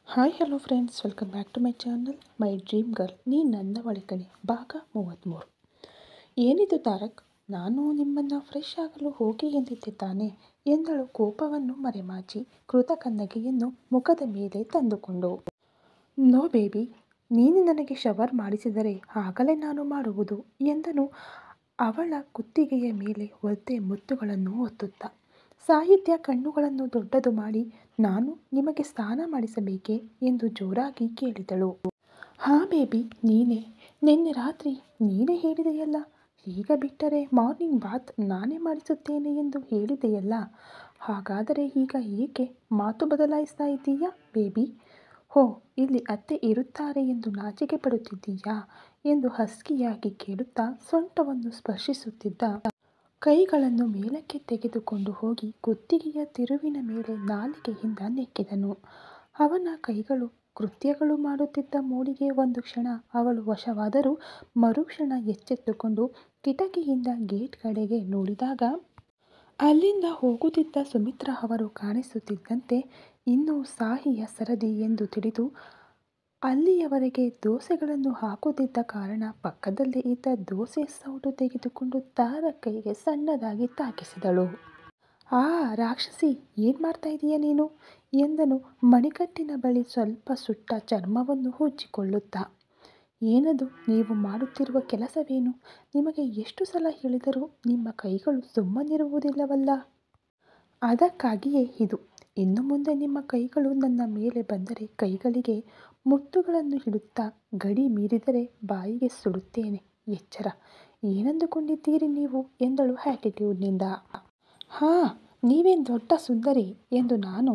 Hi hello friends, welcome back to my channel my dream girl. ನೀ ನನ್ನ ಒಳಗಣೆ ಭಾಗ 33. ಏನಿದು ತಾರಕ್, ನಾನು ನಿಮ್ಮನ್ನು ಫ್ರೆಶ್ ಆಗಲು ಹೋಗಿ ಎಂದಿದ್ದೆ ತಾನೆ ಎಂದಳು ಕೋಪವನ್ನು ಮರೆಮಾಚಿ ಕೃತಕನ್ನಗೆಯನ್ನು ಮುಖದ ಮೇಲೆ ತಂದುಕೊಂಡು. ನೋ ಬೇಬಿ, ನೀನು ನನಗೆ ಶವರ್ ಮಾಡಿಸಿದರೆ ಆಗಲೇ ನಾನು ಮಾಡುವುದು ಎಂದನು ಅವಳ ಕುತ್ತಿಗೆಯ ಮೇಲೆ ಒದ್ದೆ ಮುತ್ತುಗಳನ್ನು ಒತ್ತುತ್ತಾ. ಸಾಹಿತ್ಯ ಕಣ್ಣುಗಳನ್ನು ದೊಡ್ಡದು ಮಾಡಿ, ನಾನು ನಿಮಗೆ ಸ್ನಾನ ಮಾಡಿಸಬೇಕೇ ಎಂದು ಜೋರಾಗಿ ಕೇಳಿದಳು. ಹಾ ಬೇಬಿ, ನೀನೇ. ನಿನ್ನೆ ರಾತ್ರಿ ನೀನೇ ಹೇಳಿದೆಯಲ್ಲ, ಈಗ ಬಿಟ್ಟರೆ ಮಾರ್ನಿಂಗ್ ಬಾತ್ ನಾನೇ ಮಾಡಿಸುತ್ತೇನೆ ಎಂದು ಹೇಳಿದೆಯಲ್ಲ. ಹಾಗಾದರೆ ಈಗ ಏಕೆ ಮಾತು ಬದಲಾಯಿಸ್ತಾ ಇದ್ದೀಯಾ ಬೇಬಿ? ಹೋ, ಇಲ್ಲಿ ಅತ್ತೆ ಇರುತ್ತಾರೆ ಎಂದು ನಾಚಿಕೆ ಪಡುತ್ತಿದ್ದೀಯಾ ಎಂದು ಹಸ್ಕಿಯಾಗಿ ಕೇಳುತ್ತಾ ಸೊಂಟವನ್ನು ಸ್ಪರ್ಶಿಸುತ್ತಿದ್ದ ಕೈಗಳನ್ನು ಮೇಲಕ್ಕೆ ತೆಗೆದುಕೊಂಡು ಹೋಗಿ ಕುತ್ತಿಗೆಯ ತಿರುವಿನ ಮೇಲೆ ನಾಲಿಗೆಯಿಂದ ನೆಕ್ಕಿದನು. ಅವನ ಕೈಗಳು ಕೃತ್ಯಗಳು ಮಾಡುತ್ತಿದ್ದ ಮೋಡಿಗೆ ಒಂದು ಕ್ಷಣ ಅವಳು ವಶವಾದರೂ ಮರುಕ್ಷಣ ಎಚ್ಚೆತ್ತುಕೊಂಡು ಕಿಟಕಿಯಿಂದ ಗೇಟ್ ಕಡೆಗೆ ನೋಡಿದಾಗ ಅಲ್ಲಿಂದ ಹೋಗುತ್ತಿದ್ದ ಸುಮಿತ್ರಾ ಅವರು ಕಾಣಿಸುತ್ತಿದ್ದಂತೆ ಇನ್ನೂ ಸಾಹಿಯ ಸರದಿ ಎಂದು ತಿಳಿದು ಅಲ್ಲಿಯವರೆಗೆ ದೋಸೆಗಳನ್ನು ಹಾಕುತ್ತಿದ್ದ ಕಾರಣ ಪಕ್ಕದಲ್ಲೇ ಇದ್ದ ದೋಸೆ ಸೌಟು ತೆಗೆದುಕೊಂಡು ತಾರಕ್ ಕೈಗೆ ಸಣ್ಣದಾಗಿ ತಾಕಿಸಿದಳು. ಆ ರಾಕ್ಷಸಿ, ಏನು ಮಾಡ್ತಾ ಇದೀಯ ನೀನು ಎಂದನು ಮಣಿಕಟ್ಟಿನ ಬಳಿ ಸ್ವಲ್ಪ ಸುಟ್ಟ ಚರ್ಮವನ್ನು ಉಜ್ಜಿಕೊಳ್ಳುತ್ತಾ. ಏನದು ನೀವು ಮಾಡುತ್ತಿರುವ ಕೆಲಸವೇನು? ನಿಮಗೆ ಎಷ್ಟು ಸಲ ಹೇಳಿದರೂ ನಿಮ್ಮ ಕೈಗಳು ಸುಮ್ಮನಿರುವುದಿಲ್ಲವಲ್ಲ. ಅದಕ್ಕಾಗಿಯೇ ಇದು. ಇನ್ನು ಮುಂದೆ ನಿಮ್ಮ ಕೈಗಳು ನನ್ನ ಮೇಲೆ ಬಂದರೆ ಕೈಗಳಿಗೆ ಮುತ್ತುಗಳನ್ನು ಇಡುತ್ತಾ ಗಡಿ ಮೀರಿದರೆ ಬಾಯಿಗೆ ಸುಡುತ್ತೇನೆ, ಎಚ್ಚರ. ಏನಂದುಕೊಂಡಿದ್ದೀರಿ ನೀವು ಎಂದಳು ಆಟಿಟ್ಯೂಡ್ನಿಂದ. ಹಾ, ನೀವೇನು ದೊಡ್ಡ ಸುಂದರಿ ಎಂದು ನಾನು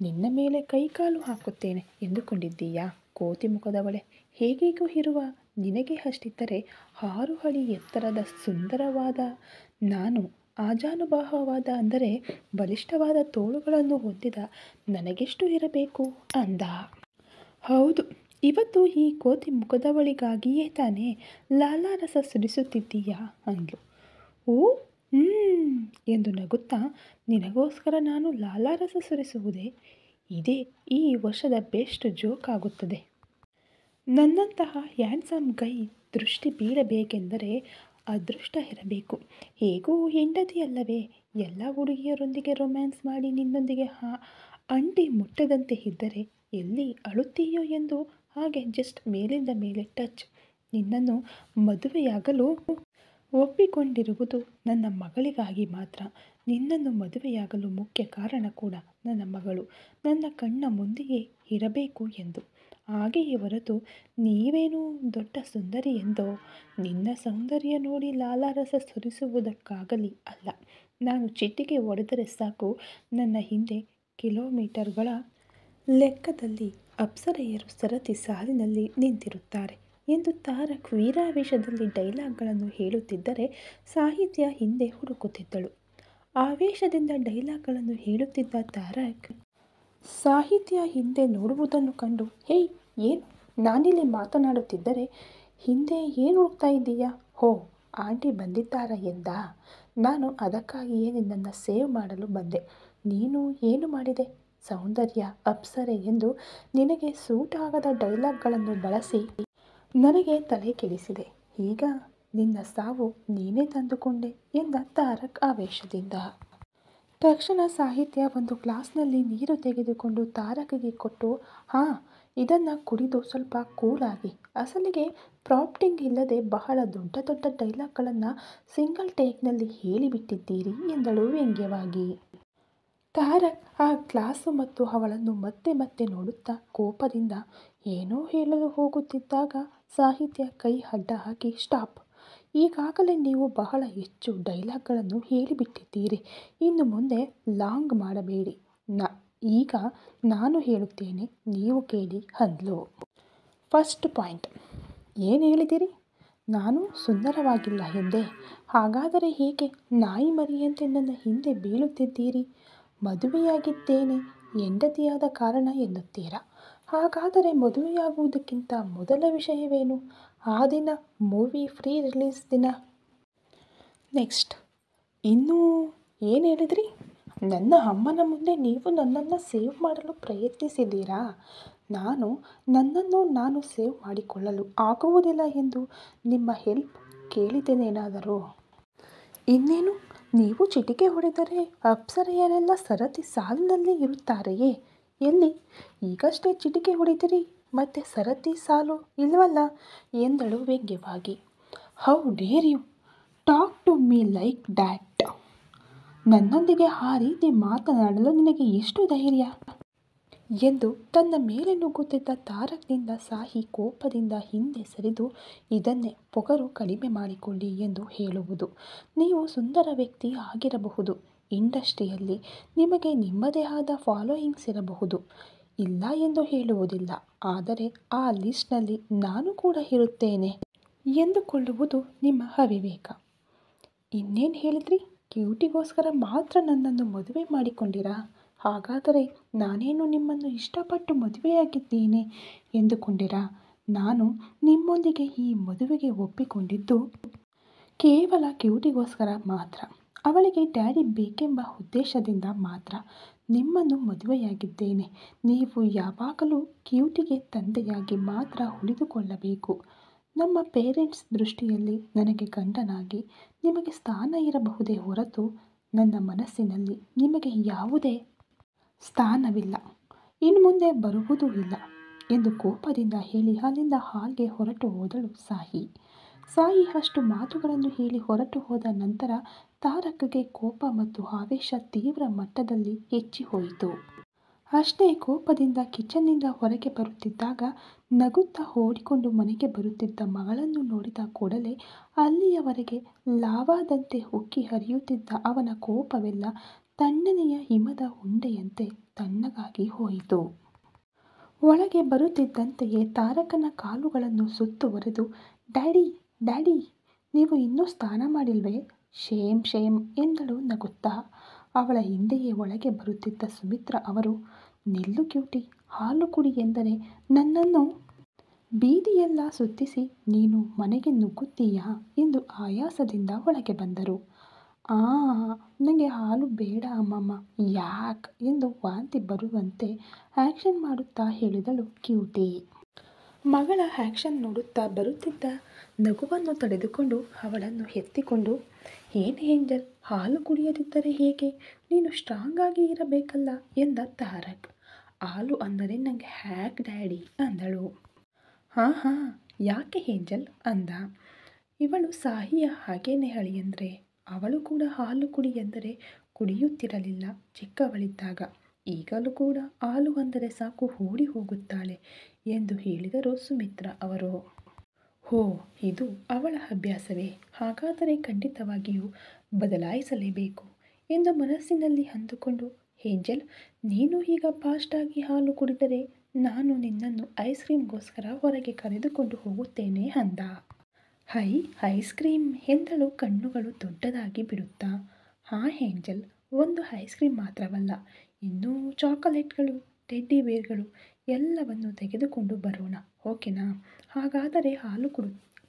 ನಿನ್ನ ಮೇಲೆ ಕೈಕಾಲು ಹಾಕುತ್ತೇನೆ ಎಂದುಕೊಂಡಿದ್ದೀಯಾ ಕೋತಿ ಮುಖದವಳೆ? ಹೇಗೇಗೂ ಇರುವ ನಿನಗೆ ಅಷ್ಟಿದ್ದರೆ 6 ಅಡಿ ಎತ್ತರದ ಸುಂದರವಾದ ನಾನು ಆಜಾನುಬಾಹುವಾದ ಅಂದರೆ ಬಲಿಷ್ಠವಾದ ತೋಳುಗಳನ್ನು ಹೊಂದಿದ ನನಗೆಷ್ಟು ಇರಬೇಕು ಅಂದ. ಹೌದು, ಇವತ್ತು ಈ ಕೋತಿ ಮುಖದವಳಿಗಾಗಿಯೇ ತಾನೇ ಲಾಲಾರಸ ಸುರಿಸುತ್ತಿದ್ದೀಯಾ ಅಂದ್ಲು. ಓ ಎಂದು ನಗುತ್ತಾ, ನಿನಗೋಸ್ಕರ ನಾನು ಲಾಲಾರಸ ಸುರಿಸುವುದೇ? ಇದೇ ಈ ವರ್ಷದ ಬೆಸ್ಟ್ ಜೋಕ್ ಆಗುತ್ತದೆ. ನನ್ನಂತಹ ಹ್ಯಾಂಡ್ಸಮ್ ಗೈ ದೃಷ್ಟಿ ಬೀಳಬೇಕೆಂದರೆ ಅದೃಷ್ಟ ಇರಬೇಕು. ಹೇಗೂ ಹೆಂಡತಿಯಲ್ಲವೇ? ಎಲ್ಲ ಹುಡುಗಿಯರೊಂದಿಗೆ ರೊಮ್ಯಾನ್ಸ್ ಮಾಡಿ ನಿನ್ನೊಂದಿಗೆ ಅಂಟಿ ಮುಟ್ಟದಂತೆ ಇದ್ದರೆ ಎಲ್ಲಿ ಅಳುತ್ತೀಯೋ ಎಂದು ಹಾಗೆ ಜಸ್ಟ್ ಮೇಲಿಂದ ಮೇಲೆ ಟಚ್. ನಿನ್ನನ್ನು ಮದುವೆಯಾಗಲು ಒಪ್ಪಿಕೊಂಡಿರುವುದು ನನ್ನ ಮಗಳಿಗಾಗಿ ಮಾತ್ರ. ನಿನ್ನನ್ನು ಮದುವೆಯಾಗಲು ಮುಖ್ಯ ಕಾರಣ ಕೂಡ ನನ್ನ ಮಗಳು ನನ್ನ ಕಣ್ಣ ಮುಂದೆಯೇ ಇರಬೇಕು ಎಂದು. ಹಾಗೆಯೇ ಹೊರತು ನೀವೇನು ದೊಡ್ಡ ಸುಂದರಿ ಎಂದೋ ನಿನ್ನ ಸೌಂದರ್ಯ ನೋಡಿ ಲಾಲಾರಸ ಸುರಿಸುವುದಕ್ಕಾಗಲಿ ಅಲ್ಲ. ನಾನು ಚಿಟಿಕೆ ಹೊಡೆದರೆ ಸಾಕು, ನನ್ನ ಹಿಂದೆ ಕಿಲೋಮೀಟರ್ಗಳ ಲೆಕ್ಕದಲ್ಲಿ ಅಪ್ಸರೆಯರು ಸರತಿ ಸಾಲಿನಲ್ಲಿ ನಿಂತಿರುತ್ತಾರೆ ಎಂದು ತಾರಕ್ ವೀರಾವೇಶದಲ್ಲಿ ಡೈಲಾಗ್ಗಳನ್ನು ಹೇಳುತ್ತಿದ್ದರೆ ಸಾಹಿತ್ಯ ಹಿಂದೆ ಹುಡುಕುತ್ತಿದ್ದಳು. ಆವೇಶದಿಂದ ಡೈಲಾಗ್ಗಳನ್ನು ಹೇಳುತ್ತಿದ್ದ ತಾರಕ್ ಸಾಹಿತ್ಯ ಹಿಂದೆ ನೋಡುವುದನ್ನು ಕಂಡು, ಹೇಯ್, ಏನು ನಾನಿಲ್ಲಿ ಮಾತನಾಡುತ್ತಿದ್ದರೆ ಹಿಂದೆ ಏನು ಹುಡುಕ್ತಾ ಇದ್ದೀಯಾ? ಹೋ, ಆಂಟಿ ಬಂದಿದ್ದಾರಾ ಎಂದ. ನಾನು ಅದಕ್ಕಾಗಿಯೇ ನಿನ್ನನ್ನು ಸೇವ್ ಮಾಡಲು ಬಂದೆ. ನೀನು ಏನು ಮಾಡಿದೆ? ಸೌಂದರ್ಯ ಅಪ್ಸರೆ ಎಂದು ನಿನಗೆ ಸೂಟ್ ಆಗದ ಡೈಲಾಗ್ಗಳನ್ನು ಬಳಸಿ ನನಗೆ ತಲೆ ಕೆಡಿಸಿದೆ. ಈಗ ನಿನ್ನ ಸಾವು ನೀನೇ ತಂದುಕೊಂಡೆ ಎಂದ ತಾರಕ್ ಆವೇಶದಿಂದ. ತಕ್ಷಣ ಸಾಹಿತ್ಯ ಒಂದು ಗ್ಲಾಸ್ನಲ್ಲಿ ನೀರು ತೆಗೆದುಕೊಂಡು ತಾರಕ್ಗೆ ಕೊಟ್ಟು, ಹಾ, ಇದನ್ನು ಕುಡಿದು ಸ್ವಲ್ಪ ಕೂಲಾಗಿ. ಅಸಲಿಗೆ ಪ್ರಾಂಪ್ಟಿಂಗ್ ಇಲ್ಲದೆ ಬಹಳ ದೊಡ್ಡ ದೊಡ್ಡ ಡೈಲಾಗ್ಗಳನ್ನು ಸಿಂಗಲ್ ಟೇಕ್ನಲ್ಲಿ ಹೇಳಿಬಿಟ್ಟಿದ್ದೀರಿ ಎಂದಳು ವ್ಯಂಗ್ಯವಾಗಿ. ತಾರಕ್ ಆ ಗ್ಲಾಸು ಮತ್ತು ಅವಳನ್ನು ಮತ್ತೆ ಮತ್ತೆ ನೋಡುತ್ತಾ ಕೋಪದಿಂದ ಏನೋ ಹೇಳಲು ಹೋಗುತ್ತಿದ್ದಾಗ ಸಾಹಿತ್ಯ ಕೈ ಅಡ್ಡ ಹಾಕಿ, ಸ್ಟಾಪ್. ಈಗಾಗಲೇ ನೀವು ಬಹಳ ಹೆಚ್ಚು ಡೈಲಾಗ್ಗಳನ್ನು ಹೇಳಿಬಿಟ್ಟಿದ್ದೀರಿ. ಇನ್ನು ಮುಂದೆ ಲಾಂಗ್ ಮಾಡಬೇಡಿ. ಈಗ ನಾನು ಹೇಳುತ್ತೇನೆ, ನೀವು ಕೇಳಿ ಅಂದ್ಲು. ಫಸ್ಟ್ ಪಾಯಿಂಟ್, ಏನು ಹೇಳಿದಿರಿ? ನಾನು ಸುಂದರವಾಗಿಲ್ಲ ಎಂದೆ? ಹಾಗಾದರೆ ಏಕೆ ನಾಯಿ ಮರಿಯಂತೆ ನನ್ನ ಹಿಂದೆ ಬೀಳುತ್ತಿದ್ದೀರಿ? ಮದುವೆಯಾಗಿದ್ದೇನೆ, ಹೆಂಡತಿಯಾದ ಕಾರಣ ಎನ್ನುತ್ತೀರಾ? ಹಾಗಾದರೆ ಮದುವೆಯಾಗುವುದಕ್ಕಿಂತ ಮೊದಲ ವಿಷಯವೇನು? ಆ ದಿನ ಮೂವಿ ಫ್ರೀ ರಿಲೀಸ್ ದಿನ. ನೆಕ್ಸ್ಟ್ ಇನ್ನೂ ಏನು ಹೇಳಿದ್ರಿ? ನನ್ನ ಅಮ್ಮನ ಮುಂದೆ ನೀವು ನನ್ನನ್ನು ಸೇವ್ ಮಾಡಲು ಪ್ರಯತ್ನಿಸಿದ್ದೀರಾ? ನನ್ನನ್ನು ಸೇವ್ ಮಾಡಿಕೊಳ್ಳಲು ಆಗುವುದಿಲ್ಲ ಎಂದು ನಿಮ್ಮ ಹೆಲ್ಪ್ ಕೇಳಿದ್ದೇನೇನಾದರೂ? ಇನ್ನೇನು, ನೀವು ಚಿಟಿಕೆ ಹೊಡೆದರೆ ಅಪ್ಸರೆಯರೆಲ್ಲ ಸರತಿ ಸಾಲಿನಲ್ಲಿ ಇರುತ್ತಾರೆಯೇ? ಎಲ್ಲಿ? ಈಗಷ್ಟೇ ಚಿಟಿಕೆ ಹೊಡೆದಿರಿ, ಮತ್ತೆ ಸರತಿ ಸಾಲು ಇಲ್ವಲ್ಲ ಎಂದಳು ವ್ಯಂಗ್ಯವಾಗಿ. How dare you talk to me like that? ನನ್ನೊಂದಿಗೆ ಆ ರೀತಿ ಮಾತನಾಡಲು ನಿನಗೆ ಎಷ್ಟು ಧೈರ್ಯ? ಎಂದು ತನ್ನ ಮೇಲೆ ನುಗ್ಗುತ್ತಿದ್ದ ತಾರಕ್ನಿಂದ ಸಾಹಿ ಕೋಪದಿಂದ ಹಿಂದೆ ಸರಿದು, ಇದನ್ನೇ ಪೊಗರು ಕಡಿಮೆ ಮಾಡಿಕೊಳ್ಳಿ ಎಂದು ಹೇಳುವುದು. ನೀವು ಸುಂದರ ವ್ಯಕ್ತಿ ಆಗಿರಬಹುದು, ಇಂಡಸ್ಟ್ರಿಯಲ್ಲಿ ನಿಮಗೆ ನಿಮ್ಮದೇ ಆದ ಫಾಲೋಯಿಂಗ್ಸ್ ಇರಬಹುದು, ಇಲ್ಲ ಎಂದು ಹೇಳುವುದಿಲ್ಲ, ಆದರೆ ಆ ಲಿಸ್ಟ್ನಲ್ಲಿ ನಾನು ಕೂಡ ಇರುತ್ತೇನೆ ಎಂದುಕೊಳ್ಳುವುದು ನಿಮ್ಮ ಅವಿವೇಕ. ಇನ್ನೇನು ಹೇಳಿದ್ರಿ? ಕ್ಯೂಟಿಗೋಸ್ಕರ ಮಾತ್ರ ನನ್ನನ್ನು ಮದುವೆ ಮಾಡಿಕೊಂಡಿರಾ? ಹಾಗಾದರೆ ನಾನೇನು ನಿಮ್ಮನ್ನು ಇಷ್ಟಪಟ್ಟು ಮದುವೆಯಾಗಿದ್ದೇನೆ ಎಂದುಕೊಂಡಿರಾ? ನಾನು ನಿಮ್ಮೊಂದಿಗೆ ಈ ಮದುವೆಗೆ ಒಪ್ಪಿಕೊಂಡಿದ್ದು ಕೇವಲ ಕ್ಯೂಟಿಗೋಸ್ಕರ ಮಾತ್ರ. ಅವಳಿಗೆ ಡ್ಯಾಡಿ ಬೇಕೆಂಬ ಉದ್ದೇಶದಿಂದ ಮಾತ್ರ ನಿಮ್ಮನ್ನು ಮದುವೆಯಾಗಿದ್ದೇನೆ. ನೀವು ಯಾವಾಗಲೂ ಕ್ಯೂಟಿಗೆ ತಂದೆಯಾಗಿ ಮಾತ್ರ ಉಳಿದುಕೊಳ್ಳಬೇಕು. ನಮ್ಮ ಪೇರೆಂಟ್ಸ್ ದೃಷ್ಟಿಯಲ್ಲಿ ನನಗೆ ಗಂಡನಾಗಿ ನಿಮಗೆ ಸ್ಥಾನ ಇರಬಹುದೇ ಹೊರತು ನನ್ನ ಮನಸ್ಸಿನಲ್ಲಿ ನಿಮಗೆ ಯಾವುದೇ ಸ್ಥಾನವಿಲ್ಲ, ಇನ್ನು ಮುಂದೆ ಬರುವುದೂ ಇಲ್ಲ ಎಂದು ಕೋಪದಿಂದ ಹೇಳಿ ಅಲ್ಲಿಂದ ಹಾಲ್ಗೆ ಹೊರಟು ಹೋದಳು ಸಾಹಿ. ಸಾಹಿ ಅಷ್ಟು ಮಾತುಗಳನ್ನು ಹೇಳಿ ಹೊರಟು ಹೋದ ನಂತರ ತಾರಕ್ಗೆ ಕೋಪ ಮತ್ತು ಆವೇಶ ತೀವ್ರ ಮಟ್ಟದಲ್ಲಿ ಹೆಚ್ಚಿ ಹೋಯಿತು. ಅಷ್ಟೇ ಕೋಪದಿಂದ ಕಿಚನ್ನಿಂದ ಹೊರಗೆ ಬರುತ್ತಿದ್ದಾಗ ನಗುತ್ತಾ ಓಡಿಕೊಂಡು ಮನೆಗೆ ಬರುತ್ತಿದ್ದ ಮಗಳನ್ನು ನೋಡಿದ ಕೂಡಲೇ ಅಲ್ಲಿಯವರೆಗೆ ಲಾವಾದಂತೆ ಉಕ್ಕಿ ಹರಿಯುತ್ತಿದ್ದ ಅವನ ಕೋಪವೆಲ್ಲ ತಣ್ಣನೆಯ ಹಿಮದ ಉಂಡೆಯಂತೆ ತಣ್ಣಗಾಗಿ ಹೋಯಿತು. ಒಳಗೆ ಬರುತ್ತಿದ್ದಂತೆಯೇ ತಾರಕನ ಕಾಲುಗಳನ್ನು ಸುತ್ತುವರೆದು, ಡ್ಯಾಡಿ ಡ್ಯಾಡಿ, ನೀವು ಇನ್ನೂ ಸ್ನಾನ ಮಾಡಿಲ್ವೇ? ಶೇಮ್ ಶೇಮ್ ಎಂದಳು ನಗುತ್ತಾ. ಅವಳ ಹಿಂದೆಯೇ ಒಳಗೆ ಬರುತ್ತಿದ್ದ ಸುಮಿತ್ರಾ ಅವರು, ನಿಲ್ಲು ಕ್ಯೂಟಿ, ಹಾಲು ಕುಡಿ ಎಂದರೆ ನನ್ನನ್ನು ಬೀದಿಯೆಲ್ಲ ಸುತ್ತಿಸಿ ನೀನು ಮನೆಗೆ ನುಗ್ಗುತ್ತೀಯಾ ಎಂದು ಆಯಾಸದಿಂದ ಒಳಗೆ ಬಂದರು. ಆ, ನನಗೆ ಹಾಲು ಬೇಡ ಅಮ್ಮಮ್ಮ. ಯಾಕ್ ಎಂದು ವಾಂತಿ ಬರುವಂತೆ ಆ್ಯಕ್ಷನ್ ಮಾಡುತ್ತಾ ಹೇಳಿದಳು ಕ್ಯೂಟಿ. ಮಗಳ ಆ್ಯಕ್ಷನ್ ನೋಡುತ್ತಾ ಬರುತ್ತಿದ್ದ ನಗುವನ್ನು ತಡೆದುಕೊಂಡು ಅವಳನ್ನು ಎತ್ತಿಕೊಂಡು, ಏನು ಏಂಜಲ್, ಹಾಲು ಕುಡಿಯದಿದ್ದರೆ ಹೇಗೆ? ನೀನು ಸ್ಟ್ರಾಂಗ್ ಆಗಿ ಇರಬೇಕಲ್ಲ ಎಂದ ತಾರಕ್. ಹಾಲು ಅಂದರೆ ನನಗೆ ಹ್ಯಾಕ್ ಡ್ಯಾಡಿ ಅಂದಳು. ಹಾಂ ಹಾಂ, ಯಾಕೆ ಏಂಜಲ್ ಅಂದ. ಇವಳು ಸಾಹಿಯ ಹಾಗೇನೆ ಅಳಿಯಂದ್ರೆ, ಅವಳು ಕೂಡ ಹಾಲು ಕುಡಿ ಎಂದರೆ ಕುಡಿಯುತ್ತಿರಲಿಲ್ಲ ಚಿಕ್ಕವಳಿದ್ದಾಗ, ಈಗಲೂ ಕೂಡ ಹಾಲು ಅಂದರೆ ಸಾಕು ಓಡಿ ಹೋಗುತ್ತಾಳೆ ಎಂದು ಹೇಳಿದರು ಸುಮಿತ್ರಾ ಅವರು. ಓ, ಇದು ಅವಳ ಅಭ್ಯಾಸವೇ? ಹಾಗಾದರೆ ಖಂಡಿತವಾಗಿಯೂ ಬದಲಾಯಿಸಲೇಬೇಕು ಎಂದು ಮನಸ್ಸಿನಲ್ಲಿ ಅಂದುಕೊಂಡು, ಏಂಜಲ್, ನೀನು ಈಗ ಫಾಸ್ಟಾಗಿ ಹಾಲು ಕುಡಿದರೆ ನಾನು ನಿನ್ನನ್ನು ಐಸ್ ಕ್ರೀಮ್ಗೋಸ್ಕರ ಹೊರಗೆ ಕರೆದುಕೊಂಡು ಹೋಗುತ್ತೇನೆ ಅಂದ. ಐಸ್ ಕ್ರೀಮ್ ಎಂದಳು ಕಣ್ಣುಗಳು ದೊಡ್ಡದಾಗಿ ಬಿಡುತ್ತಾ. ಹಾಂ ಏಂಜಲ್, ಒಂದು ಐಸ್ ಕ್ರೀಮ್ ಮಾತ್ರವಲ್ಲ, ಇನ್ನೂ ಚಾಕೊಲೇಟ್ಗಳು, ಟೆಡ್ಡಿ ಬೇರ್ಗಳು ಎಲ್ಲವನ್ನು ತೆಗೆದುಕೊಂಡು ಬರೋಣ, ಓಕೆನಾ? ಹಾಗಾದರೆ ಹಾಲು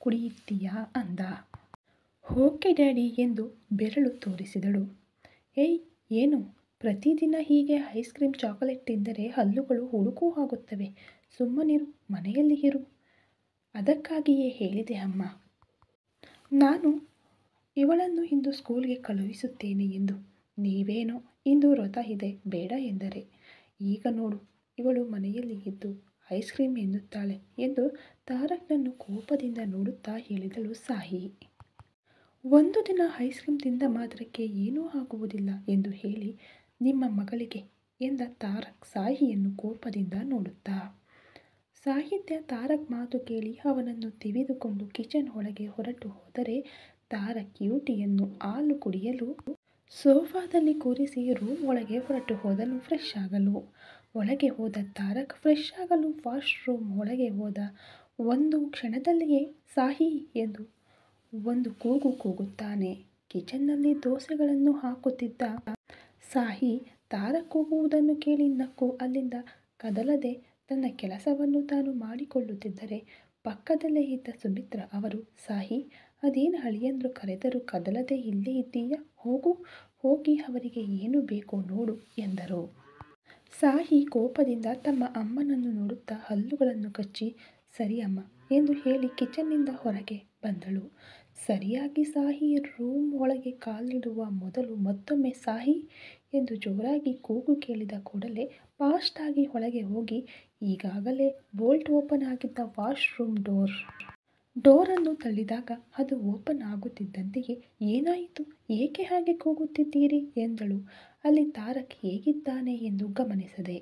ಕುಡಿಯುತ್ತೀಯಾ ಅಂದ. ಓಕೆ ಡ್ಯಾಡಿ ಎಂದು ಬೆರಳು ತೋರಿಸಿದಳು. ಏಯ್, ಏನು ಪ್ರತಿದಿನ ಹೀಗೆ ಐಸ್ ಕ್ರೀಮ್ ಚಾಕೊಲೇಟ್ ತಿಂದರೆ ಹಲ್ಲುಗಳು ಹುಳುಕು ಆಗುತ್ತವೆ, ಸುಮ್ಮನಿರು, ಮನೆಯಲ್ಲಿ ಇರು. ಅದಕ್ಕಾಗಿಯೇ ಹೇಳಿದೆ ಅಮ್ಮ, ನಾನು ಇವಳನ್ನು ಇಂದು ಸ್ಕೂಲ್ಗೆ ಕಳುಹಿಸುತ್ತೇನೆ ಎಂದು. ನೀವೇನೋ ಇಂದು ವ್ರತ ಇದೆ ಬೇಡ ಎಂದರೆ, ಈಗ ನೋಡು ಇವಳು ಮನೆಯಲ್ಲಿ ಇದ್ದು ಐಸ್ ಕ್ರೀಮ್ ಎನ್ನುತ್ತಾಳೆ ಎಂದು ತಾರಕ್ನನ್ನು ಕೋಪದಿಂದ ನೋಡುತ್ತಾ ಹೇಳಿದಳು ಸಾಹಿ. ಒಂದು ದಿನ ಐಸ್ ಕ್ರೀಮ್ ತಿಂದ ಮಾತ್ರಕ್ಕೆ ಏನೂ ಆಗುವುದಿಲ್ಲ ಎಂದು ಹೇಳಿ ನಿಮ್ಮ ಮಗಳಿಗೆ ಎಂದ ತಾರಕ್ ಸಾಹಿಯನ್ನು ಕೋಪದಿಂದ ನೋಡುತ್ತಾ. ಸಾಹಿತ್ಯ ತಾರಕ್ ಮಾತು ಕೇಳಿ ಅವನನ್ನು ತಿವಿದುಕೊಂಡು ಕಿಚನ್ ಒಳಗೆ ಹೊರಟು ಹೋದರೆ, ತಾರಕ್ ಕ್ಯೂಟಿಯನ್ನು ಹಾಲು ಕುಡಿಯಲು ಸೋಫಾದಲ್ಲಿ ಕೂರಿಸಿ ರೂಮ್ ಒಳಗೆ ಹೊರಟು ಹೋದನು ಫ್ರೆಶ್ ಆಗಲು. ಒಳಗೆ ಹೋದ ತಾರಕ್ ಫ್ರೆಶ್ ಆಗಲು ವಾಶ್ರೂಮ್ ಒಳಗೆ ಹೋದ ಒಂದು ಕ್ಷಣದಲ್ಲಿಯೇ ಸಾಹಿ ಎಂದು ಒಂದು ಕೂಗು ಕೂಗುತ್ತಾನೆ. ಕಿಚನ್ನಲ್ಲಿ ದೋಸೆಗಳನ್ನು ಹಾಕುತ್ತಿದ್ದ ಸಾಹಿ ತಾರಕ್ ಕೂಗುವುದನ್ನು ಕೇಳಿ ನಕ್ಕು ಅಲ್ಲಿಂದ ಕದಲದೆ ತನ್ನ ಕೆಲಸವನ್ನು ತಾನು ಮಾಡಿಕೊಳ್ಳುತ್ತಿದ್ದರೆ, ಪಕ್ಕದಲ್ಲೇ ಇದ್ದ ಸುಮಿತ್ರಾ ಅವರು, ಸಾಹಿ, ಅದೇನು ಅಳಿಯಂದ್ರು ಕರೆದರೂ ಕದಲದೆ ಇಲ್ಲೇ ಇದ್ದೀಯಾ? ಹೋಗು ಹೋಗಿ ಅವರಿಗೆ ಏನು ಬೇಕೋ ನೋಡು ಎಂದರು. ಸಾಹಿ ಕೋಪದಿಂದ ತಮ್ಮ ಅಮ್ಮನನ್ನು ನೋಡುತ್ತಾ ಹಲ್ಲುಗಳನ್ನು ಕಚ್ಚಿ ಸರಿ ಅಮ್ಮ ಎಂದು ಹೇಳಿ ಕಿಚನ್ನಿಂದ ಹೊರಗೆ ಬಂದಳು. ಸರಿಯಾಗಿ ಸಾಹಿ ರೂಮ್ ಒಳಗೆ ಕಾಲಿಡುವ ಮೊದಲು ಮತ್ತೊಮ್ಮೆ ಸಾಹಿ ಎಂದು ಜೋರಾಗಿ ಕೂಗು ಕೇಳಿದ ಕೂಡಲೇ ಫಾಸ್ಟಾಗಿ ಒಳಗೆ ಹೋಗಿ ಈಗಾಗಲೇ ಬೋಲ್ಟ್ ಓಪನ್ ಆಗಿದ್ದ ವಾಶ್ರೂಮ್ ಡೋರನ್ನು ತಳ್ಳಿದಾಗ ಅದು ಓಪನ್ ಆಗುತ್ತಿದ್ದಂತೆಯೇ ಏನಾಯಿತು, ಏಕೆ ಹಾಗೆ ಕೂಗುತ್ತಿದ್ದೀರಿ ಎಂದಳು. ಅಲ್ಲಿ ತಾರಕ್ ಹೇಗಿದ್ದಾನೆ ಎಂದು ಗಮನಿಸದೆ.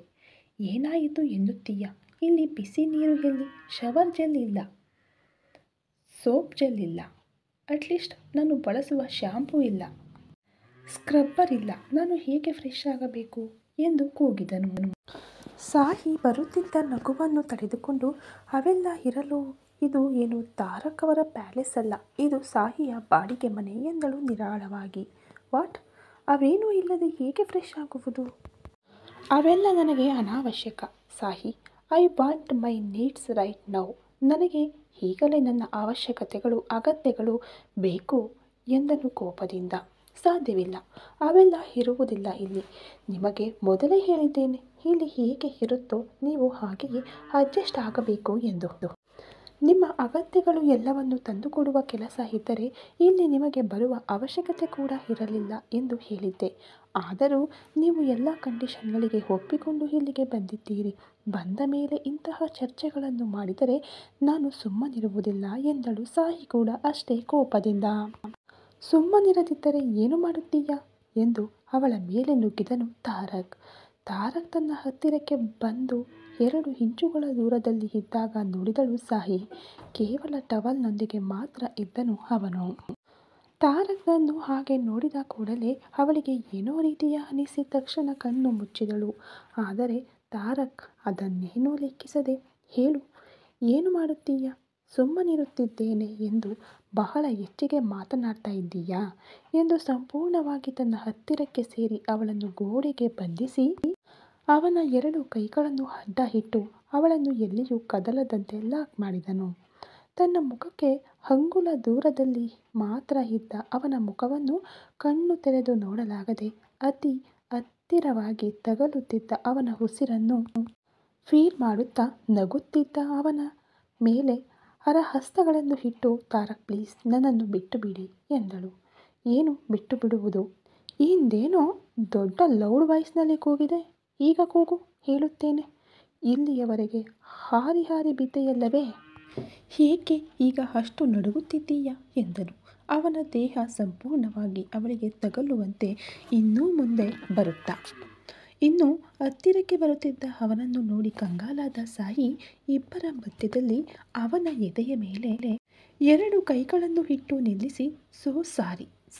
ಏನಾಯಿತು ಎನ್ನುತ್ತೀಯಾ, ಇಲ್ಲಿ ಬಿಸಿ ನೀರು ಎಲ್ಲಿ, ಶವರ್ ಜೆಲ್ ಇಲ್ಲ, ಸೋಪ್ ಜೆಲ್ ಇಲ್ಲ, ಅಟ್ಲೀಸ್ಟ್ ನಾನು ಬಳಸುವ ಶ್ಯಾಂಪೂ ಇಲ್ಲ, ಸ್ಕ್ರಬ್ಬರ್ ಇಲ್ಲ, ನಾನು ಹೇಗೆ ಫ್ರೆಶ್ ಆಗಬೇಕು ಎಂದು ಕೂಗಿದನು. ಸಾಹಿ ಬರುತ್ತಿದ್ದ ನಗುವನ್ನು ತಡೆದುಕೊಂಡು ಅವೆಲ್ಲ ಇರಲು ಇದು ಏನು ತಾರಕ್ ಅವರ ಪ್ಯಾಲೇಸ್ ಅಲ್ಲ, ಇದು ಸಾಹಿಯ ಬಾಡಿಗೆ ಮನೆ ಎಂದಳು ನಿರಾಳವಾಗಿ. ವಾಟ್, ಅವೇನೂ ಇಲ್ಲದೆ ಹೇಗೆ ಫ್ರೆಶ್ ಆಗುವುದು? ಅವೆಲ್ಲ ನನಗೆ ಅನಾವಶ್ಯಕ ಸಾಹಿ. I want my needs right now. ನನಗೆ ಈಗಲೇ ನನ್ನ ಅವಶ್ಯಕತೆಗಳು ಅಗತ್ಯಗಳು ಬೇಕು ಎಂದನು ಕೋಪದಿಂದ. ಸಾಧ್ಯವಿಲ್ಲ, ಅವೆಲ್ಲ ಇರುವುದಿಲ್ಲ ಇಲ್ಲಿ. ನಿಮಗೆ ಮೊದಲೇ ಹೇಳಿದ್ದೇನೆ, ಇಲ್ಲಿ ಹೇಗೆ ಇರುತ್ತೋ ನೀವು ಹಾಗೆಯೇ ಅಡ್ಜಸ್ಟ್ ಆಗಬೇಕು ಎಂದು. ನಿಮ್ಮ ಅಗತ್ಯಗಳು ಎಲ್ಲವನ್ನು ತಂದುಕೊಡುವ ಕೆಲಸ ಇದ್ದರೆ ಇಲ್ಲಿ ನಿಮಗೆ ಬರುವ ಅವಶ್ಯಕತೆ ಕೂಡ ಇರಲಿಲ್ಲ ಎಂದು ಹೇಳಿದ್ದೆ. ಆದರೂ ನೀವು ಎಲ್ಲ ಕಂಡೀಷನ್ಗಳಿಗೆ ಒಪ್ಪಿಕೊಂಡು ಇಲ್ಲಿಗೆ ಬಂದಿದ್ದೀರಿ. ಬಂದ ಮೇಲೆ ಇಂತಹ ಚರ್ಚೆಗಳನ್ನು ಮಾಡಿದರೆ ನಾನು ಸುಮ್ಮನಿರುವುದಿಲ್ಲ ಎಂದಳು. ಸಾಹಿ ಕೂಡ ಅಷ್ಟೇ ಕೋಪದಿಂದ. ಸುಮ್ಮನಿರದಿದ್ದರೆ ಏನು ಮಾಡುತ್ತೀಯಾ ಎಂದು ಅವಳ ಮೇಲೆ ನುಗ್ಗಿದನು ತಾರಕ್. ತಾರಕ್ ತನ್ನ ಹತ್ತಿರಕ್ಕೆ ಬಂದು 2 ಇಂಚುಗಳ ದೂರದಲ್ಲಿ ಇದ್ದಾಗ ನೋಡಿದಳು ಸಾಹಿ. ಕೇವಲ ಟವಲ್ನೊಂದಿಗೆ ಮಾತ್ರ ಇದ್ದನು ಅವನು. ತಾರಕ್ನನ್ನು ಹಾಗೆ ನೋಡಿದ ಕೂಡಲೇ ಅವಳಿಗೆ ಏನೋ ರೀತಿಯ ಅನಿಸಿ ತಕ್ಷಣ ಕಣ್ಣು ಮುಚ್ಚಿದಳು. ಆದರೆ ತಾರಕ್ ಅದನ್ನೇನೂ ಲೆಕ್ಕಿಸದೆ, ಹೇಳು, ಏನು ಮಾಡುತ್ತೀಯಾ, ಸುಮ್ಮನಿರುತ್ತಿದ್ದೇನೆ ಎಂದು ಬಹಳ ಹೆಚ್ಚಿಗೆ ಮಾತನಾಡ್ತಾ ಇದ್ದೀಯಾ ಎಂದು ಸಂಪೂರ್ಣವಾಗಿ ತನ್ನ ಹತ್ತಿರಕ್ಕೆ ಸೇರಿ ಅವಳನ್ನು ಗೋಡೆಗೆ ಬಂಧಿಸಿ ಅವನ 2 ಕೈಗಳನ್ನು ಅಡ್ಡ ಇಟ್ಟು ಅವಳನ್ನು ಎಲ್ಲಿಯೂ ಕದಲದಂತೆ ಲಾಕ್ ಮಾಡಿದನು. ತನ್ನ ಮುಖಕ್ಕೆ ಅಂಗುಲ ದೂರದಲ್ಲಿ ಮಾತ್ರ ಇದ್ದ ಅವನ ಮುಖವನ್ನು ಕಣ್ಣು ತೆರೆದು ನೋಡಲಾಗದೆ ಅತಿ ಹತ್ತಿರವಾಗಿ ತಗಲುತ್ತಿದ್ದ ಅವನ ಉಸಿರನ್ನು ಫೀಲ್ ಮಾಡುತ್ತಾ ನಗುತ್ತಿದ್ದ ಅವನ ಮೇಲೆ ಹಸ್ತಗಳನ್ನು ಇಟ್ಟು ತಾರಕ್ ಪ್ಲೀಸ್ ನನ್ನನ್ನು ಬಿಟ್ಟು ಬಿಡಿ ಎಂದಳು. ಏನು ಬಿಟ್ಟು ಬಿಡುವುದು? ಹಿಂದೇನೋ ದೊಡ್ಡ ಲೌಡ್ ವಾಯ್ಸ್ನಲ್ಲಿ ಕೂಗಿದೆ, ಈಗ ಕೂಗು, ಹೇಳುತ್ತೇನೆ. ಇಲ್ಲಿಯವರೆಗೆ ಹಾರಿ ಹಾರಿ ಬಿದ್ದೆಯಲ್ಲವೇ, ಏಕೆ ಈಗ ಅಷ್ಟು ನಡುಗುತ್ತಿದ್ದೀಯಾ ಎಂದನು. ಅವನ ದೇಹ ಸಂಪೂರ್ಣವಾಗಿ ಅವಳಿಗೆ ತಗಲುವಂತೆ ಇನ್ನೂ ಮುಂದೆ ಬರುತ್ತಾ ಇನ್ನೂ ಹತ್ತಿರಕ್ಕೆ ಬರುತ್ತಿದ್ದ ಅವನನ್ನು ನೋಡಿ ಕಂಗಾಲಾದ ಸಾಹಿ ಇಬ್ಬರ ಮಧ್ಯದಲ್ಲಿ ಅವನ ಎದೆಯ ಮೇಲೆ 2 ಕೈಗಳನ್ನು ಇಟ್ಟು ನಿಲ್ಲಿಸಿ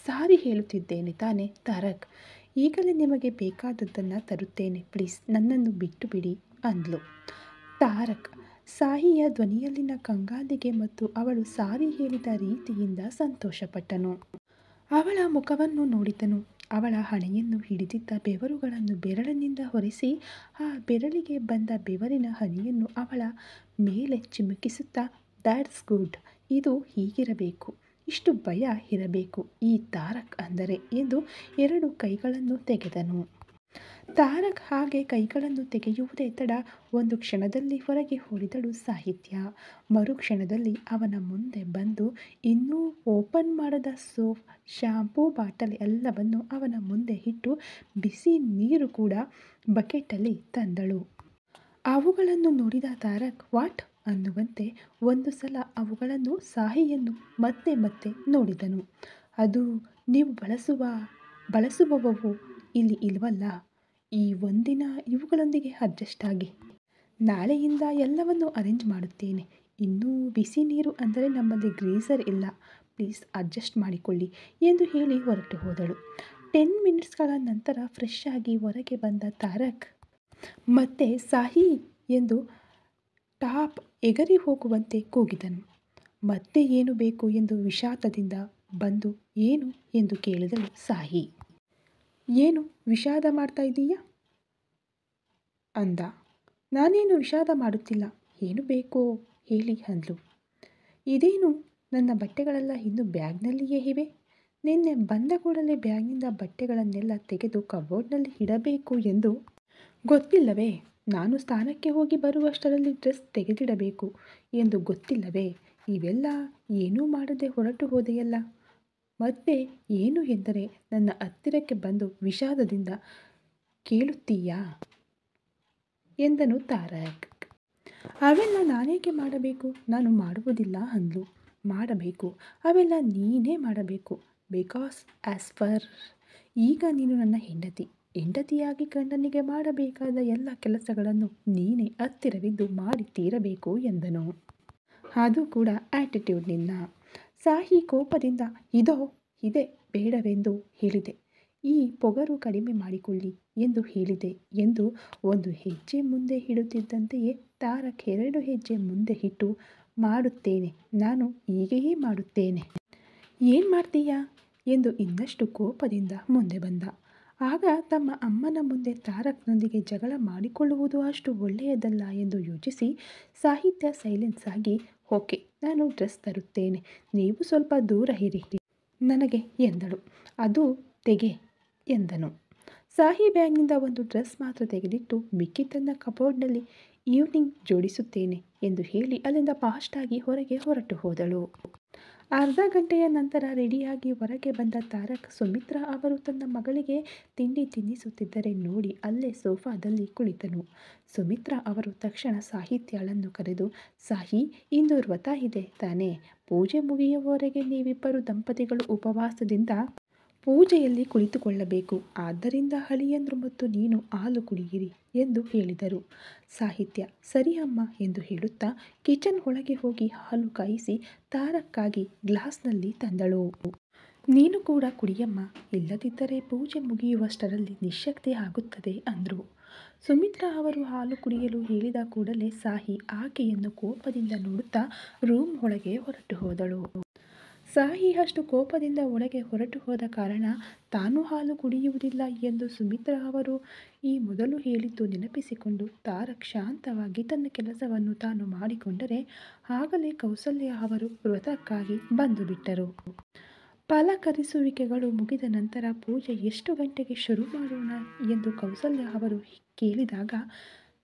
ಸಾರಿ ಹೇಳುತ್ತಿದ್ದೇನೆ ತಾನೆ ತಾರಕ್, ಈಗಲೇ ನಿಮಗೆ ಬೇಕಾದದ್ದನ್ನು ತರುತ್ತೇನೆ, ಪ್ಲೀಸ್ ನನ್ನನ್ನು ಬಿಟ್ಟು ಬಿಡಿ ಅಂದ್ಲು. ತಾರಕ್ ಸಾಹಿಯ ಧ್ವನಿಯಲ್ಲಿನ ಕಂಗಾಲಿಗೆ ಮತ್ತು ಅವಳು ಸಾರಿ ಹೇಳಿದ ರೀತಿಯಿಂದ ಸಂತೋಷಪಟ್ಟನು. ಅವಳ ಮುಖವನ್ನು ನೋಡಿದನು. ಅವಳ ಹಣೆಯನ್ನು ಹಿಡಿದಿದ್ದ ಬೆವರುಗಳನ್ನು ಬೆರಳಿನಿಂದ ಒರೆಸಿ ಆ ಬೆರಳಿಗೆ ಬಂದ ಬೆವರಿನ ಹನಿಯನ್ನು ಅವಳ ಮೇಲೆ ಚಿಮುಕಿಸುತ್ತಾ ದ್ಯಾಟ್ಸ್ ಗುಡ್, ಇದು ಹೀಗಿರಬೇಕು, ಇಷ್ಟು ಭಯ ಇರಬೇಕು ಈ ತಾರಕ್ ಅಂದರೆ ಎಂದು 2 ಕೈಗಳನ್ನು ತೆಗೆದನು. ತಾರಕ್ ಹಾಗೆ ಕೈಗಳನ್ನು ತೆಗೆಯುವುದೇ ತಡ ಒಂದು ಕ್ಷಣದಲ್ಲಿ ಹೊರಗೆ ಓಡಿದಳು ಸಾಹಿತ್ಯ. ಮರುಕ್ಷಣದಲ್ಲಿ ಅವನ ಮುಂದೆ ಬಂದು ಇನ್ನೂ ಓಪನ್ ಮಾಡದ ಸೋಪ್, ಶ್ಯಾಂಪೂ ಬಾಟಲ್ ಎಲ್ಲವನ್ನು ಅವನ ಮುಂದೆ ಇಟ್ಟು ಬಿಸಿ ನೀರು ಕೂಡ ಬಕೆಟಲ್ಲಿ ತಂದಳು. ಅವುಗಳನ್ನು ನೋಡಿದ ತಾರಕ್ ವಾಟ್ ಅನ್ನುವಂತೆ ಒಂದು ಸಲ ಅವುಗಳನ್ನು ಸಾಹಿಯನ್ನು ಮತ್ತೆ ಮತ್ತೆ ನೋಡಿದನು. ಅದು ನೀವು ಬಳಸುವವು ಇಲ್ಲಿ ಇಲ್ವಲ್ಲ, ಈ ಒಂದಿನ ಇವುಗಳೊಂದಿಗೆ ಅಡ್ಜಸ್ಟ್ ಆಗಿ, ನಾಳೆಯಿಂದ ಎಲ್ಲವನ್ನು ಅರೇಂಜ್ ಮಾಡುತ್ತೇನೆ. ಇನ್ನೂ ಬಿಸಿ ನೀರು ಅಂದರೆ ನಮ್ಮಲ್ಲಿ ಗ್ರೀಸರ್ ಇಲ್ಲ, ಪ್ಲೀಸ್ ಅಡ್ಜಸ್ಟ್ ಮಾಡಿಕೊಳ್ಳಿ ಎಂದು ಹೇಳಿ ಹೊರಟು ಹೋದಳು. 10 ಮಿನಿಟ್ಸ್ಗಳ ನಂತರ ಫ್ರೆಶ್ ಆಗಿ ಹೊರಗೆ ಬಂದ ತಾರಕ್ ಮತ್ತೆ ಸಾಹಿ ಎಂದು ಟಾಪ್ ಎಗರಿ ಹೋಗುವಂತೆ ಕೂಗಿದನು. ಮತ್ತೆ ಏನು ಬೇಕು ಎಂದು ವಿಷಾದದಿಂದ ಬಂದು ಏನು ಎಂದು ಕೇಳಿದಳು ಸಾಹಿ. ಏನು ವಿಷಾದ ಮಾಡ್ತಾ ಇದ್ದೀಯಾ ಅಂದ. ನಾನೇನು ವಿಷಾದ ಮಾಡುತ್ತಿಲ್ಲ, ಏನು ಬೇಕೋ ಹೇಳಿ ಅಂದ್ಲು. ಇದೇನು ನನ್ನ ಬಟ್ಟೆಗಳೆಲ್ಲ ಇನ್ನೂ ಬ್ಯಾಗ್ನಲ್ಲಿಯೇ ಇವೆ, ನಿನ್ನೆ ಬಂದ ಕೂಡಲೇ ಬ್ಯಾಗ್ನಿಂದ ಬಟ್ಟೆಗಳನ್ನೆಲ್ಲ ತೆಗೆದು ಕಬೋರ್ಡ್ನಲ್ಲಿ ಇಡಬೇಕು ಎಂದು ಗೊತ್ತಿಲ್ಲವೇ? ನಾನು ಸ್ಥಾನಕ್ಕೆ ಹೋಗಿ ಬರುವಷ್ಟರಲ್ಲಿ ಡ್ರೆಸ್ ತೆಗೆದಿಡಬೇಕು ಎಂದು ಗೊತ್ತಿಲ್ಲವೇ? ಇವೆಲ್ಲ ಏನೂ ಮಾಡದೆ ಹೊರಟು ಹೋದೆಯಲ್ಲ. ಮತ್ತೆ ಏನು ಎಂದರೆ ನನ್ನ ಹತ್ತಿರಕ್ಕೆ ಬಂದು ವಿಷಾದದಿಂದ ಕೇಳುತ್ತೀಯಾ ಎಂದನು ತಾರಕ್. ಅವೆಲ್ಲ ನಾನೇಕೆ ಮಾಡಬೇಕು? ನಾನು ಮಾಡುವುದಿಲ್ಲ ಅಂದ್ಲು. ಮಾಡಬೇಕು, ಅವೆಲ್ಲ ನೀನೇ ಮಾಡಬೇಕು. ಬಿಕಾಸ್ ಆಸ್ ಫರ್ ಈಗ ನೀನು ನನ್ನ ಹೆಂಡತಿಯಾಗಿ ಗಂಡನಿಗೆ ಮಾಡಬೇಕಾದ ಎಲ್ಲ ಕೆಲಸಗಳನ್ನು ನೀನೇ ಹತ್ತಿರವಿದ್ದು ಮಾಡಿ ತೀರಬೇಕು ಎಂದನು. ಅದು ಕೂಡ ಆಟಿಟ್ಯೂಡ್ನಿಂದ. ಸಾಹಿ ಕೋಪದಿಂದ ಇದೇ ಬೇಡವೆಂದು ಹೇಳಿದೆ. ಈ ಪೊಗರು ಕಡಿಮೆ ಮಾಡಿಕೊಳ್ಳಿ ಎಂದು ಹೇಳಿದೆ ಎಂದು ಒಂದು ಹೆಜ್ಜೆ ಮುಂದೆ ಇಡುತ್ತಿದ್ದಂತೆಯೇ ತಾರಕ್ 2 ಹೆಜ್ಜೆ ಮುಂದೆ ಇಟ್ಟು, ಮಾಡುತ್ತೇನೆ, ನಾನು ಹೀಗೆಯೇ ಮಾಡುತ್ತೇನೆ. ಏನು ಮಾಡ್ತೀಯಾ ಎಂದು ಇನ್ನಷ್ಟು ಕೋಪದಿಂದ ಮುಂದೆ ಬಂದ. ಆಗ ತಮ್ಮ ಅಮ್ಮನ ಮುಂದೆ ತಾರಕ್ನೊಂದಿಗೆ ಜಗಳ ಮಾಡಿಕೊಳ್ಳುವುದು ಅಷ್ಟು ಒಳ್ಳೆಯದಲ್ಲ ಎಂದು ಯೋಚಿಸಿ ಸಾಹಿತ್ಯ ಸೈಲೆನ್ಸ್ ಆಗಿ, ಓಕೆ, ನಾನು ಡ್ರೆಸ್ ತರುತ್ತೇನೆ, ನೀವು ಸ್ವಲ್ಪ ದೂರ ಇರಿ ನನಗೆ ಎಂದಳು. ಅದು ತೆಗೆ ಎಂದನು. ಸಾಹಿ ಬ್ಯಾಗ್ನಿಂದ ಒಂದು ಡ್ರೆಸ್ ಮಾತ್ರ ತೆಗೆದಿಟ್ಟು ಮಿಕ್ಕಿದ್ದನ್ನು ಕಬೋರ್ಡ್ನಲ್ಲಿ ಈವ್ನಿಂಗ್ ಜೋಡಿಸುತ್ತೇನೆ ಎಂದು ಹೇಳಿ ಅಲ್ಲಿಂದ ಫಾಸ್ಟಾಗಿ ಹೊರಗೆ ಹೊರಟು ಹೋದಳು. ಅರ್ಧ ಗಂಟೆಯ ನಂತರ ರೆಡಿಯಾಗಿ ಹೊರಗೆ ಬಂದ ತಾರಕ್ ಸುಮಿತ್ರಾ ಅವರು ತನ್ನ ಮಗಳಿಗೆ ತಿಂಡಿ ತಿನ್ನಿಸುತ್ತಿದ್ದರೆ ನೋಡಿ ಅಲ್ಲೇ ಸೋಫಾದಲ್ಲಿ ಕುಳಿತನು. ಸುಮಿತ್ರಾ ಅವರು ತಕ್ಷಣ ಸಾಹಿತ್ಯಳನ್ನು ಕರೆದು, ಸಾಹಿ, ಇಂದು ವ್ರತ ಇದೆ ತಾನೇ? ಪೂಜೆ ಮುಗಿಯುವವರೆಗೆ ನೀವಿಬ್ಬರು ದಂಪತಿಗಳು ಉಪವಾಸದಿಂದ ಪೂಜೆಯಲ್ಲಿ ಕುಳಿತುಕೊಳ್ಳಬೇಕು. ಆದ್ದರಿಂದ ಅಳಿಯಂದ್ರು ಮತ್ತು ನೀನು ಹಾಲು ಕುಡಿಯಿರಿ ಎಂದು ಹೇಳಿದರು. ಸಾಹಿತ್ಯ ಸರಿ ಅಮ್ಮ ಎಂದು ಹೇಳುತ್ತಾ ಕಿಚನ್ ಒಳಗೆ ಹೋಗಿ ಹಾಲು ಕಾಯಿಸಿ ತಾರಕ್ಕಾಗಿ ಗ್ಲಾಸ್ನಲ್ಲಿ ತಂದಳು. ನೀನು ಕೂಡ ಕುಡಿಯಮ್ಮ, ಇಲ್ಲದಿದ್ದರೆ ಪೂಜೆ ಮುಗಿಯುವಷ್ಟರಲ್ಲಿ ನಿಶ್ಶಕ್ತಿ ಆಗುತ್ತದೆ ಅಂದ್ರು. ಸುಮಿತ್ರಾ ಅವರು ಹಾಲು ಕುಡಿಯಲು ಹೇಳಿದ ಕೂಡಲೇ ಸಾಹಿ ಆಕೆಯನ್ನು ಕೋಪದಿಂದ ನೋಡುತ್ತಾ ರೂಮ್ ಒಳಗೆ ಹೊರಟು ಹೋದಳು. ಸಾಹಿ ಅಷ್ಟು ಕೋಪದಿಂದ ಒಳಗೆ ಹೊರಟು ಹೋದ ಕಾರಣ ತಾನು ಹಾಲು ಕುಡಿಯುವುದಿಲ್ಲ ಎಂದು ಸುಮಿತ್ರಾ ಅವರು ಈ ಮೊದಲು ಹೇಳಿದ್ದು ನೆನಪಿಸಿಕೊಂಡು ತಾರಕ್ ಶಾಂತವಾಗಿ ತನ್ನ ಕೆಲಸವನ್ನು ತಾನು ಮಾಡಿಕೊಂಡರೆ ಆಗಲೇ ಕೌಸಲ್ಯ ಅವರು ವ್ರತಕ್ಕಾಗಿ ಬಂದು ಬಿಟ್ಟರು. ಫಲಕರಿಸುವಿಕೆಗಳು ಮುಗಿದ ನಂತರ ಪೂಜೆ ಎಷ್ಟು ಗಂಟೆಗೆ ಶುರು ಮಾಡೋಣ ಎಂದು ಕೌಸಲ್ಯ ಅವರು ಕೇಳಿದಾಗ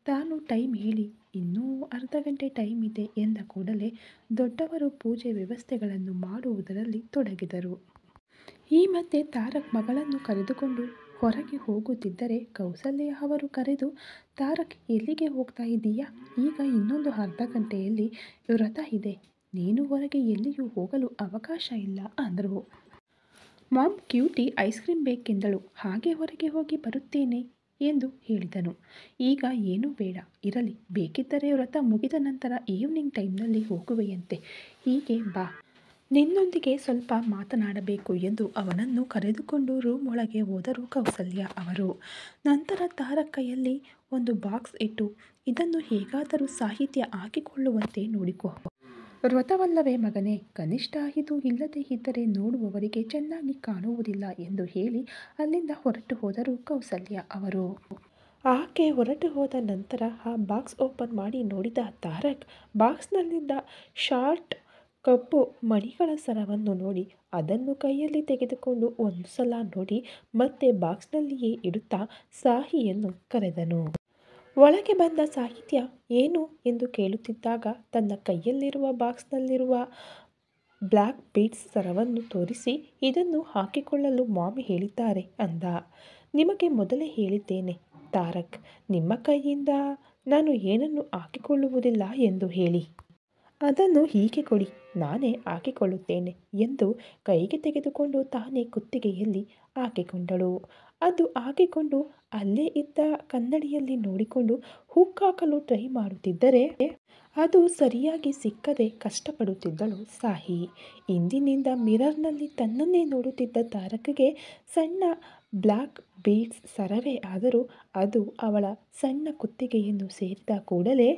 ತಾನು ಟೈಮ್ ಹೇಳಿ ಇನ್ನೂ ಅರ್ಧ ಗಂಟೆ ಟೈಮ್ ಇದೆ ಎಂದ ಕೂಡಲೇ ದೊಡ್ಡವರು ಪೂಜೆ ವ್ಯವಸ್ಥೆಗಳನ್ನು ಮಾಡುವುದರಲ್ಲಿ ತೊಡಗಿದರು. ಈ ಮಧ್ಯೆ ತಾರಕ್ ಮಗಳನ್ನು ಕರೆದುಕೊಂಡು ಹೊರಗೆ ಹೋಗುತ್ತಿದ್ದರೆ ಕೌಸಲ್ಯ ಅವರು ಕರೆದು, ತಾರಕ್ ಎಲ್ಲಿಗೆ ಹೋಗ್ತಾ ಇದ್ದೀಯಾ? ಈಗ ಇನ್ನೊಂದು ಅರ್ಧ ಗಂಟೆಯಲ್ಲಿ ವ್ರತ ಇದೆ, ನೀನು ಹೊರಗೆ ಎಲ್ಲಿಯೂ ಹೋಗಲು ಅವಕಾಶ ಇಲ್ಲ ಅಂದರು. ಮಾಮ್ ಕ್ಯೂಟಿ ಐಸ್ ಕ್ರೀಮ್ ಬೇಕೆಂದಳು. ಹಾಗೆ ಹೊರಗೆ ಹೋಗಿ ಬರುತ್ತೇನೆ ಎಂದು ಹೇಳಿದನು. ಈಗ ಏನೂ ಬೇಡ, ಇರಲಿ, ಬೇಕಿದ್ದರೆ ವ್ರತ ಮುಗಿದ ನಂತರ ಈವ್ನಿಂಗ್ ಟೈಮ್ನಲ್ಲಿ ಹೋಗುವೆಯಂತೆ. ಹೀಗೆ ಬಾ, ನಿನ್ನೊಂದಿಗೆ ಸ್ವಲ್ಪ ಮಾತನಾಡಬೇಕು ಎಂದು ಅವನನ್ನು ಕರೆದುಕೊಂಡು ರೂಮ್ ಒಳಗೆ ಹೋದರು ಕೌಸಲ್ಯ ಅವರು. ನಂತರ ತಾರಕ್ ಕೈಯಲ್ಲಿ ಒಂದು ಬಾಕ್ಸ್ ಇಟ್ಟು, ಇದನ್ನು ಹೇಗಾದರೂ ಸಾಹಿತ್ಯ ಹಾಕಿಕೊಳ್ಳುವಂತೆ ನೋಡಿಕೊ. ವ್ರತವಲ್ಲವೇ ಮಗನೇ, ಕನಿಷ್ಠ ಇದು ಇಲ್ಲದೇ ಇದ್ದರೆ ನೋಡುವವರಿಗೆ ಚೆನ್ನಾಗಿ ಕಾಣುವುದಿಲ್ಲ ಎಂದು ಹೇಳಿ ಅಲ್ಲಿಂದ ಹೊರಟು ಹೋದರು ಕೌಸಲ್ಯ ಅವರು. ಆಕೆ ಹೊರಟು ಹೋದ ನಂತರ ಆ ಬಾಕ್ಸ್ ಓಪನ್ ಮಾಡಿ ನೋಡಿದ ತಾರಕ್ ಬಾಕ್ಸ್ನಲ್ಲಿದ್ದ ಶಾರ್ಟ್ ಕಪ್ಪು ಮಣಿಗಳ ಸರವನ್ನು ನೋಡಿ ಅದನ್ನು ಕೈಯಲ್ಲಿ ತೆಗೆದುಕೊಂಡು ಒಂದು ಸಲ ನೋಡಿ ಮತ್ತೆ ಬಾಕ್ಸ್ನಲ್ಲಿಯೇ ಇಡುತ್ತಾ ಸಾಹಿಯನ್ನು ಕರೆದನು. ಒಳಗೆ ಬಂದ ಸಾಹಿತ್ಯ ಏನು ಎಂದು ಕೇಳುತ್ತಿದ್ದಾಗ ತನ್ನ ಕೈಯಲ್ಲಿರುವ ಬಾಕ್ಸ್ನಲ್ಲಿರುವ ಬ್ಲ್ಯಾಕ್ ಬೀಡ್ಸ್ ಸರವನ್ನು ತೋರಿಸಿ, ಇದನ್ನು ಹಾಕಿಕೊಳ್ಳಲು ಮಾಮಿ ಹೇಳಿದ್ದಾರೆ ಅಂದ. ನಿಮಗೆ ಮೊದಲೇ ಹೇಳಿದ್ದೇನೆ ತಾರಕ್, ನಿಮ್ಮ ಕೈಯಿಂದ ನಾನು ಏನನ್ನು ಹಾಕಿಕೊಳ್ಳುವುದಿಲ್ಲ ಎಂದು ಹೇಳಿ. ಅದನ್ನು ಹೀಗೆ ಕೊಡಿ, ನಾನೇ ಹಾಕಿಕೊಳ್ಳುತ್ತೇನೆ ಎಂದು ಕೈಗೆ ತೆಗೆದುಕೊಂಡು ತಾನೇ ಕುತ್ತಿಗೆಯಲ್ಲಿ ಹಾಕಿಕೊಂಡಳು. ಅದು ಹಾಕಿಕೊಂಡು ಅಲ್ಲೇ ಇದ್ದ ಕನ್ನಡಿಯಲ್ಲಿ ನೋಡಿಕೊಂಡು ಹುಕ್ ಹಾಕಲು ಟ್ರೈ ಮಾಡುತ್ತಿದ್ದರೆ ಅದು ಸರಿಯಾಗಿ ಸಿಕ್ಕದೆ ಕಷ್ಟಪಡುತ್ತಿದ್ದಳು ಸಾಹಿ. ಹಿಂದಿನಿಂದ ಮಿರರ್ನಲ್ಲಿ ತನ್ನನ್ನೇ ನೋಡುತ್ತಿದ್ದ ತಾರಕ್ಗೆ ಸಣ್ಣ ಬ್ಲ್ಯಾಕ್ ಬೀಡ್ಸ್ ಸರವೇ ಆದರೂ ಅದು ಅವಳ ಸಣ್ಣ ಕುತ್ತಿಗೆಯನ್ನು ಸೇರಿದ ಕೂಡಲೇ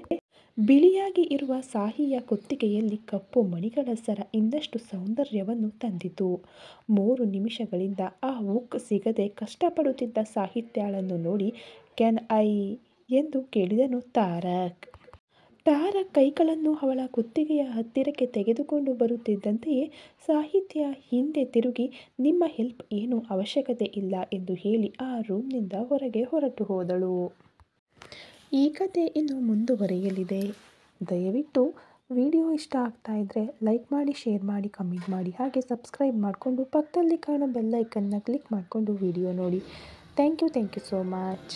ಬಿಳಿಯಾಗಿ ಇರುವ ಸಾಹಿಯ ಕುತ್ತಿಗೆಯಲ್ಲಿ ಕಪ್ಪು ಮಣಿಗಳ ಸರ ಇನ್ನಷ್ಟು ಸೌಂದರ್ಯವನ್ನು ತಂದಿತು. 3 ನಿಮಿಷಗಳಿಂದ ಆ ಹುಕ್ ಸಿಗದೆ ಕಷ್ಟಪಡುತ್ತಿದ್ದ ಸಾಹಿತ್ಯಳನ್ನು ನೋಡಿ, ಕ್ಯಾನ್ ಐ ಎಂದು ಕೇಳಿದನು ತಾರಕ್. ತಾರಕ್ ಕೈಗಳನ್ನು ಅವಳ ಕುತ್ತಿಗೆಯ ಹತ್ತಿರಕ್ಕೆ ತೆಗೆದುಕೊಂಡು ಬರುತ್ತಿದ್ದಂತೆಯೇ ಸಾಹಿತ್ಯ ಹಿಂದೆ ತಿರುಗಿ ನಿಮ್ಮ ಹೆಲ್ಪ್ ಏನೂ ಅವಶ್ಯಕತೆ ಇಲ್ಲ ಎಂದು ಹೇಳಿ ಆ ರೂಮ್ನಿಂದ ಹೊರಗೆ ಹೊರಟು ಹೋದಳು. ಈ ಕತೆ ಇನ್ನು ಮುಂದುವರಿಯಲಿದೆ. ದಯವಿಟ್ಟು ವಿಡಿಯೋ ಇಷ್ಟ ಆಗ್ತಾ ಇದ್ದರೆ ಲೈಕ್ ಮಾಡಿ, ಶೇರ್ ಮಾಡಿ, ಕಮೆಂಟ್ ಮಾಡಿ, ಹಾಗೆ ಸಬ್ಸ್ಕ್ರೈಬ್ ಮಾಡಿಕೊಂಡು ಪಕ್ಕದಲ್ಲಿ ಕಾಣೋ ಬೆಲ್ ಐಕನ್ನ ಕ್ಲಿಕ್ ಮಾಡಿಕೊಂಡು ವಿಡಿಯೋ ನೋಡಿ. Thank you so much.